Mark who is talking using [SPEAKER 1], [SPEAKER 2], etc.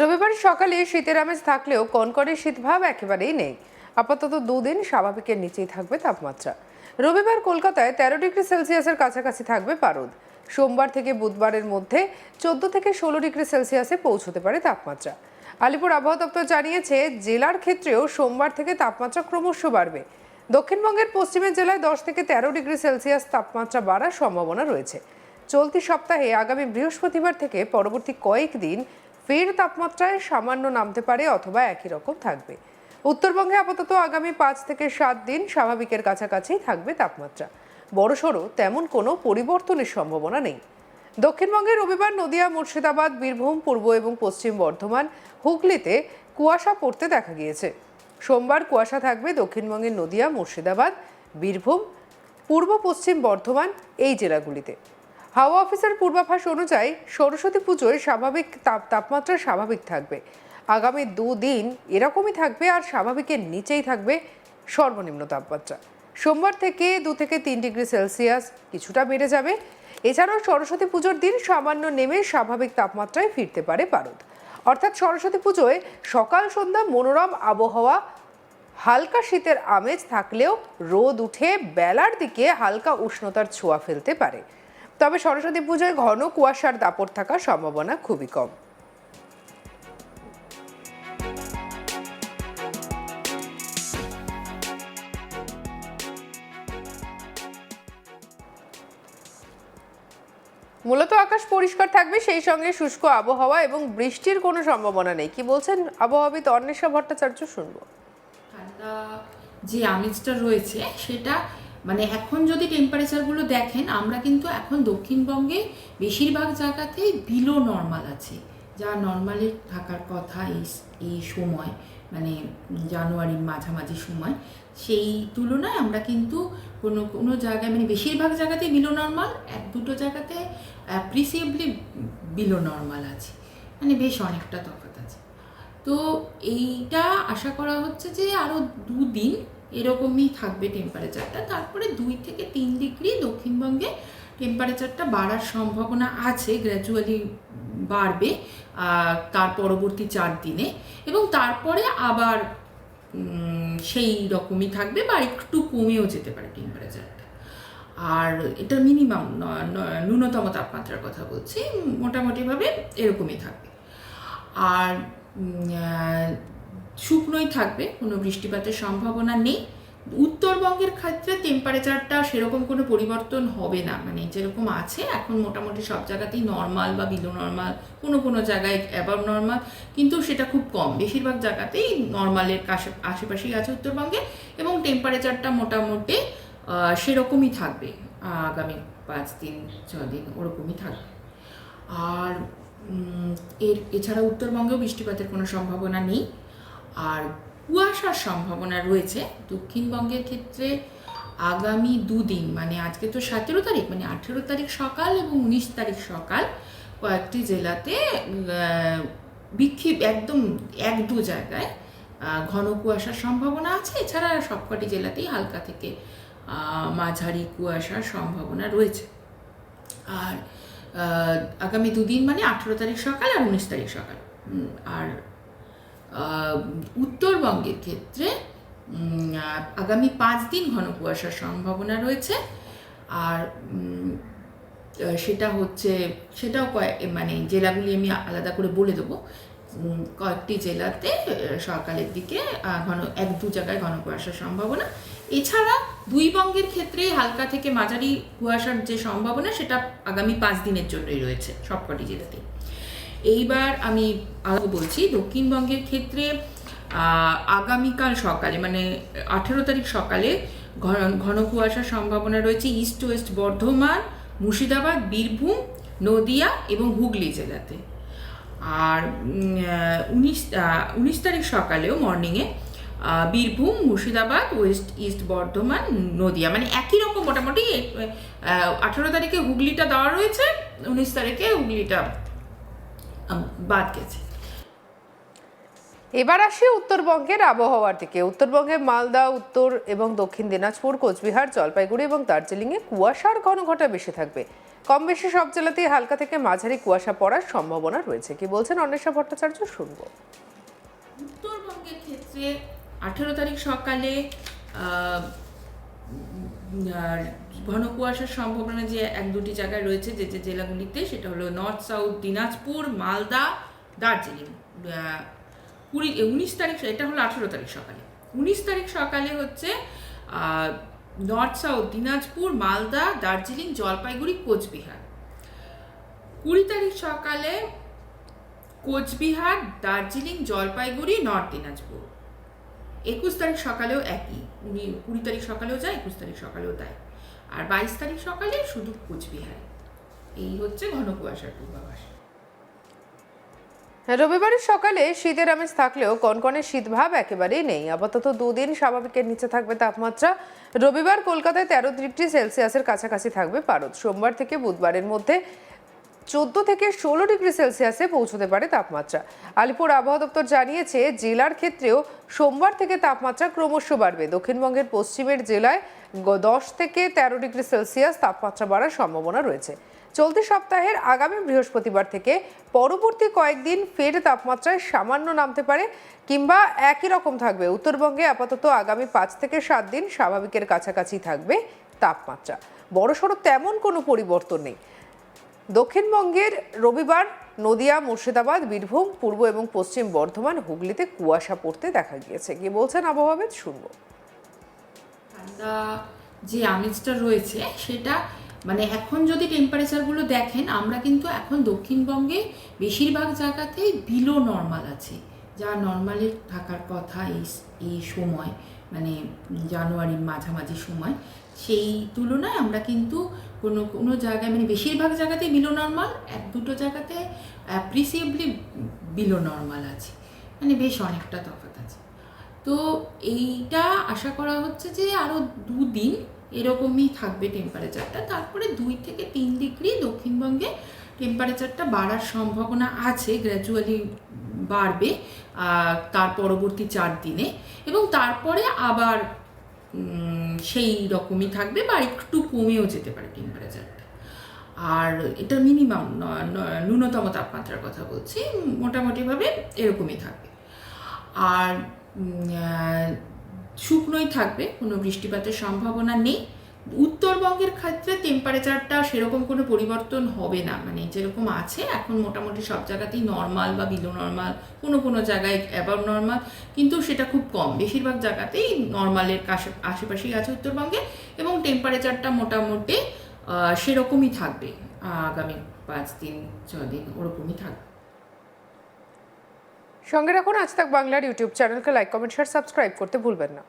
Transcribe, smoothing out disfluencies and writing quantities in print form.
[SPEAKER 1] রবিবার সকালে শীতের আমেজ থাকলেও কনকনে শীতভাব একেবারেই নেই। আপাতত দুদিন স্বাভাবিকের নিচেই থাকবে তাপমাত্রা। রবিবার কলকাতায় 13 ডিগ্রি সেলসিয়াসের কাছাকাছি থাকবে পারদ। সোমবার থেকে বুধবারের মধ্যে 14 থেকে 16 ডিগ্রি সেলসিয়াসে পৌঁছতে পারে তাপমাত্রা। আলিপুর আবহাওয়া দপ্তর জানিয়েছে, জেলার ক্ষেত্রেও সোমবার থেকে তাপমাত্রা ক্রমশ বাড়বে। দক্ষিণবঙ্গের পশ্চিমের জেলায় 10 থেকে 13 ডিগ্রি সেলসিয়াস তাপমাত্রা বাড়ার সম্ভাবনা রয়েছে। চলতি সপ্তাহে আগামী বৃহস্পতিবার থেকে পরবর্তী কয়েকদিন ফের তাপমাত্রায় সামান্য নামতে পারে অথবা একই রকম থাকবে। উত্তরবঙ্গে আপাতত আগামী 5 থেকে 7 দিন স্বাভাবিকের কাছাকাছি থাকবে তাপমাত্রা। বড়সড় তেমন কোনো পরিবর্তনের সম্ভাবনা নেই। দক্ষিণবঙ্গে রবিবার নদিয়া, মুর্শিদাবাদ, বীরভূম, পূর্ব এবং পশ্চিম বর্ধমান, হুগলিতে কুয়াশা পড়তে দেখা গিয়েছে। সোমবার কুয়াশা থাকবে দক্ষিণবঙ্গের নদিয়া, মুর্শিদাবাদ, বীরভূম, পূর্ব পশ্চিম বর্ধমান এই জেলাগুলিতে। হাওয়া অফিসের পূর্বাভাস অনুযায়ী সরস্বতী পুজোয় স্বাভাবিক তাপমাত্রা স্বাভাবিক থাকবে। আগামী দুদিন এরকমই থাকবে আর স্বাভাবিকের নিচেই থাকবে সর্বনিম্ন তাপমাত্রা। সোমবার থেকে 2 থেকে 3 ডিগ্রি সেলসিয়াস কিছুটা বেড়ে যাবে। এছাড়াও সরস্বতী পুজোর দিন সামান্য নেমে স্বাভাবিক তাপমাত্রায় ফিরতে পারে পারদ। অর্থাৎ সরস্বতী পুজোয় সকাল সন্ধ্যা মনোরম আবহাওয়া, হালকা শীতের আমেজ থাকলেও রোদ উঠে বেলার দিকে হালকা উষ্ণতার ছোঁয়া ফেলতে পারে। তবে সরস্বতী পুজোয় ঘন কুয়াশার দাপট থাকার সম্ভাবনা খুবই কম। মূলত আকাশ পরিষ্কার থাকবে, সেই সঙ্গে শুষ্ক আবহাওয়া এবং বৃষ্টির কোনো সম্ভাবনা নেই। কি বলছেন আবহাওয়াবিদ অন্বেষা ভট্টাচার্য, শুনবো।
[SPEAKER 2] ঠান্ডা যে আমেজটা রয়েছে সেটা মানে এখন যদি টেম্পারেচারগুলো দেখেন, আমরা কিন্তু এখন দক্ষিণবঙ্গে বেশিরভাগ জায়গাতেই বিলো নর্মাল আছে, যা নর্মালে থাকার কথা এই সময়, মানে জানুয়ারির মাঝামাঝি সময়। সেই তুলনায় আমরা কিন্তু কোনো কোনো জায়গায়, মানে বেশিরভাগ জায়গাতেই বিলো নর্মাল, এক দুটো জায়গাতে অ্যাপ্রিসিয়েবলি বিলো নর্মাল আছে, মানে বেশ অনেকটা তফাৎ আছে। তো এইটা আশা করা হচ্ছে যে আরও দুদিন এরকমই থাকবে টেম্পারেচারটা। তারপরে 2 থেকে 3 ডিগ্রি দক্ষিণবঙ্গে টেম্পারেচারটা বাড়ার সম্ভাবনা আছে, গ্র্যাজুয়ালি বাড়বে তার পরবর্তী 4 দিনে, এবং তারপরে আবার সেই রকমই থাকবে বা একটু কমেও যেতে পারে টেম্পারেচারটা। আর এটা মিনিমাম ন্যূনতম তাপমাত্রার কথা বলছি, মোটামুটিভাবে এরকমই থাকবে। আর শুকনোই থাকবে, কোনো বৃষ্টিপাতের সম্ভাবনা নেই। উত্তরবঙ্গের ক্ষেত্রে টেম্পারেচারটা সেরকম কোনো পরিবর্তন হবে না, মানে যেরকম আছে এখন মোটামুটি সব জায়গাতেই নর্মাল বা বিলো নর্মাল, কোনো কোনো জায়গায় অ্যাবাভ নর্মাল, কিন্তু সেটা খুব কম। বেশিরভাগ জায়গাতেই নর্মালের আশেপাশেই আছে উত্তরবঙ্গে, এবং টেম্পারেচারটা মোটামুটি সেরকমই থাকবে আগামী 5 দিন 6 দিন ওরকমই থাকবে। আর এছাড়া উত্তরবঙ্গেও বৃষ্টিপাতের কোনো সম্ভাবনা নেই। আর কুয়াশার সম্ভাবনা রয়েছে দক্ষিণবঙ্গের ক্ষেত্রে আগামী দুদিন, মানে আজকে তো 17 তারিখ, মানে 18 তারিখ সকাল এবং 19 তারিখ সকাল কয়েকটি জেলাতে বিক্ষিপ্ত একদম 1-2 জায়গায় ঘন কুয়াশার সম্ভাবনা আছে। এছাড়া সবকটি জেলাতেই হালকা থেকে মাঝারি কুয়াশার সম্ভাবনা রয়েছে। আর আগামী দুদিন মানে 18 তারিখ সকাল আর 19 তারিখ সকাল। আর উত্তরবঙ্গের ক্ষেত্রে আগামী 5 দিন ঘন কুয়াশার সম্ভাবনা রয়েছে। আর সেটাও মানে জেলাগুলি আমি আলাদা করে বলে দেবো। কয়েকটি জেলাতে সকালের দিকে 1-2 জায়গায় ঘন কুয়াশার সম্ভাবনা। এছাড়া 2 বঙ্গের ক্ষেত্রে হালকা থেকে মাঝারি কুয়াশার যে সম্ভাবনা, সেটা আগামী 5 দিনের জন্যই রয়েছে সবকটি জেলাতে। এইবার আমি আরও বলছি, দক্ষিণবঙ্গের ক্ষেত্রে আগামীকাল সকালে মানে 18 তারিখ সকালে ঘন কুয়াশার সম্ভাবনা রয়েছে ইস্ট ওয়েস্ট বর্ধমান, মুর্শিদাবাদ, বীরভূম, নদিয়া এবং হুগলি জেলাতে। আর 19 তারিখ সকালেও মর্নিংয়ে বীরভূম, মুর্শিদাবাদ, ওয়েস্ট ইস্ট বর্ধমান, নদিয়া, মানে একই রকম মোটামুটি। 18 তারিখে হুগলিটা দেওয়া রয়েছে, 19 তারিখে হুগলিটা বাদ গেছে।
[SPEAKER 1] এবার আসি উত্তরবঙ্গের আবহাওয়ার দিকে। উত্তরবঙ্গে মালদা, উত্তর এবং দক্ষিণ দিনাজপুর, কোচবিহার, জলপাইগুড়ি এবং দার্জিলিংয়ে কুয়াশার ঘনঘটা বেশি থাকবে। কম বেশি সব জেলাতেই হালকা থেকে মাঝারি কুয়াশা পড়ার সম্ভাবনা রয়েছে। কি বলছেন অন্বেষা ভট্টাচার্য, শুনবো।
[SPEAKER 2] উত্তরবঙ্গের ক্ষেত্রে 18 তারিখ সকালে ঘন কুয়াশার সম্ভাবনা যে এক দুটি জায়গায় রয়েছে যে যে জেলাগুলিতে, সেটা হলো নর্থ সাউথ দিনাজপুর, মালদা, দার্জিলিং। 19 তারিখ, এটা হলো 18 তারিখ সকালে। 19 তারিখ সকালে হচ্ছে নর্থ সাউথ দিনাজপুর, মালদা, দার্জিলিং, জলপাইগুড়ি, কোচবিহার। 20 তারিখ সকালে কোচবিহার, দার্জিলিং, জলপাইগুড়ি, নর্থ দিনাজপুর। 21 তারিখ সকালেও একই, 20 তারিখ সকালেও যায়, 21 তারিখ সকালেও তাই। আর 22 তারিখ সকালে শুধু কোচবিহার। এই হচ্ছে ঘন কুয়াশার পূর্বাভাস।
[SPEAKER 1] রবিবারের সকালে শীতের আমেজ থাকলেও কনকনে শীতভাব একেবারেই নেই। আপাতত দুদিন স্বাভাবিকের নিচে থাকবে তাপমাত্রা। রবিবার কলকাতায় 13 ডিগ্রি সেলসিয়াসের কাছাকাছি থাকবে পারদ। সোমবার থেকে বুধবারের মধ্যে 14 থেকে 16 ডিগ্রি সেলসিয়াসে পৌঁছতে পারে তাপমাত্রা। আলিপুর আবহাওয়া দপ্তর জানিয়েছে, জেলার ক্ষেত্রেও সোমবার থেকে তাপমাত্রা ক্রমশ বাড়বে। দক্ষিণবঙ্গের পশ্চিমের জেলায় 10 থেকে 13 ডিগ্রি সেলসিয়াস তাপমাত্রা বাড়ার সম্ভাবনা রয়েছে। চলতি সপ্তাহের আগামী বৃহস্পতিবার থেকে পরবর্তী কয়েকদিন ফের তাপমাত্রায় সামান্য নামতে পারে কিংবা একই রকম থাকবে। উত্তরবঙ্গে আপাতত আগামী 5 থেকে 7 দিন স্বাভাবিকের কাছাকাছি থাকবে তাপমাত্রা। বড়সড় তেমন কোনো পরিবর্তন নেই। দক্ষিণবঙ্গের রবিবার নদিয়া, মুর্শিদাবাদ, বীরভূম, পূর্ব এবং পশ্চিম বর্ধমান, হুগলিতে কুয়াশা পড়তে দেখা গিয়েছে। কি বলছেন আবহাওয়াবিদ, শুনবো।
[SPEAKER 2] ঠান্ডা যে আমেজটা রয়েছে সেটা মানে এখন যদি টেম্পারেচারগুলো দেখেন, আমরা কিন্তু এখন দক্ষিণবঙ্গে বেশিরভাগ জায়গাতেই বিলো নর্মাল আছে, যা নর্মালের থাকার কথা এই সময়, মানে জানুয়ারির মাঝামাঝি সময়। সেই তুলনায় আমরা কিন্তু কোনো কোনো জায়গায়, মানে বেশিরভাগ জায়গাতেই বিলো নর্মাল, এক দুটো জায়গাতে অ্যাপ্রিসিয়েবলি বিলো নর্মাল আছে, মানে বেশ অনেকটা তফাৎ আছে। তো এইটা আশা করা হচ্ছে যে আরও 2 দিন এরকমই থাকবে টেম্পারেচারটা। তারপরে 2 থেকে 3 ডিগ্রি দক্ষিণবঙ্গে টেম্পারেচারটা বাড়ার সম্ভাবনা আছে, গ্র্যাজুয়ালি বাড়বে তার পরবর্তী 4 দিনে, এবং তারপরে আবার সেই রকমই থাকবে বা একটু কমেও যেতে পারে টেম্পারেচারটা। আর এটা মিনিমাম ন্যূনতম তাপমাত্রার কথা বলছি, মোটামুটিভাবে এরকমই থাকবে। আর শুকনোই থাকবে, কোনো বৃষ্টিপাতের সম্ভাবনা নেই। উত্তরবঙ্গের ক্ষেত্রে টেম্পারেচারটা সেরকম কোনো পরিবর্তন হবে না, মানে যেরকম আছে এখন মোটামুটি সব জায়গাতেই নর্মাল বা বিলো নর্মাল, কোনো কোনো জায়গায় অ্যাবাভ নর্মাল, কিন্তু সেটা খুব কম। বেশিরভাগ জায়গাতেই নর্মালের আশেপাশেই আছে উত্তরবঙ্গে, এবং টেম্পারেচারটা মোটামুটি সেরকমই থাকবে আগামী 5 দিন 6 দিন, ওরকমই থাকবে।
[SPEAKER 1] সঙ্গে রাখুন আজ তাক বাংলার ইউটিউব চ্যানেলকে লাইক, কমেন্ট, শেয়ার, সাবস্ক্রাইব করতে ভুলবেন না।